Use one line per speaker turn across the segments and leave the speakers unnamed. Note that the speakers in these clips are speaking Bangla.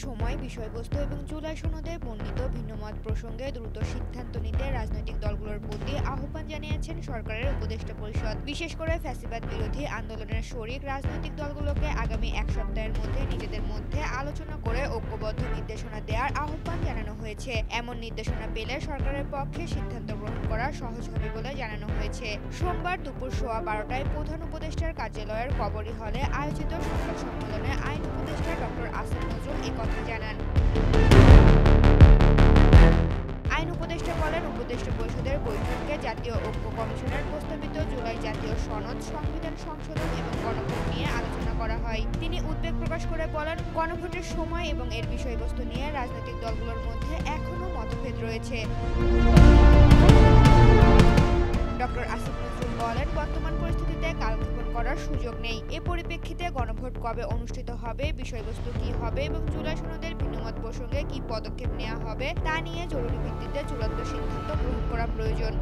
সময়, বিষয়বস্তু এবং জুলাই সনদে বর্ণিত ভিন্নমত প্রসঙ্গে দ্রুত সিদ্ধান্ত নিতে রাজনৈতিক দলগুলোর প্রতি আহ্বান জানিয়েছেন সরকারের উপদেষ্টা পরিষদ। বিশেষ করে ফ্যাসিবাদ বিরোধী আন্দোলনের শরিক রাজনৈতিক দলগুলোকে আগামী এক সপ্তাহের মধ্যে নিজেদের মধ্যে আলোচনা করে ঐক্যবদ্ধ নির্দেশনা দেওয়ার আহ্বান জানানো হয়েছে। এমন নির্দেশনা পেলে সরকারের পক্ষে সিদ্ধান্ত গ্রহণ করা সহজ হবে বলে জানানো হয়েছে। সোমবার দুপুর 12:15টায় প্রধান উপদেষ্টার কার্যালয়ের কবরী হলে আয়োজিত সংবাদ সম্মেলনে আইন উপদেষ্টা ডক্টর আসিফ নজরুল একথা জানান। আইন উপদেষ্টা বলেন, উপদেষ্টা পরিষদের বৈঠকে জাতীয় ঐক্য কমিশনের প্রস্তাবিত জুলাই জাতীয় সনদ, সংবিধান সংশোধন এবং গণভোট নিয়ে আলোচনা করা হয়। তিনি উদ্বেগ প্রকাশ করে বলেন, গণভোটের সময় এবং এর বিষয়বস্তু নিয়ে রাজনৈতিক দলগুলোর মধ্যে এখনও মতভেদ রয়েছে। ডক্টর আসিফ নজরুল বলেন, বর্তমান পরিস্থিতিতে কালক্ষেপণ করার সুযোগ নেই। এ পরিপ্রেক্ষিতে গণভোট কবে অনুষ্ঠিত হবে, বিষয়বস্তু কি হবে এবং জুলাই সনদের ভিন্নমত প্রসঙ্গে কি পদক্ষেপ নেওয়া হবে তা নিয়ে জরুরি ভিত্তিতে চূড়ান্ত সিদ্ধান্ত গ্রহণ করা প্রয়োজন।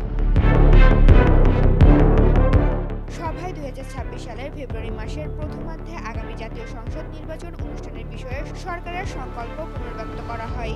সভায় 2026 সালের ফেব্রুয়ারি মাসের প্রথমার্ধে আগামী জাতীয় সংসদ নির্বাচন অনুষ্ঠানের বিষয়ে সরকারের সংকল্প পুনর্ব্যক্ত করা হয়।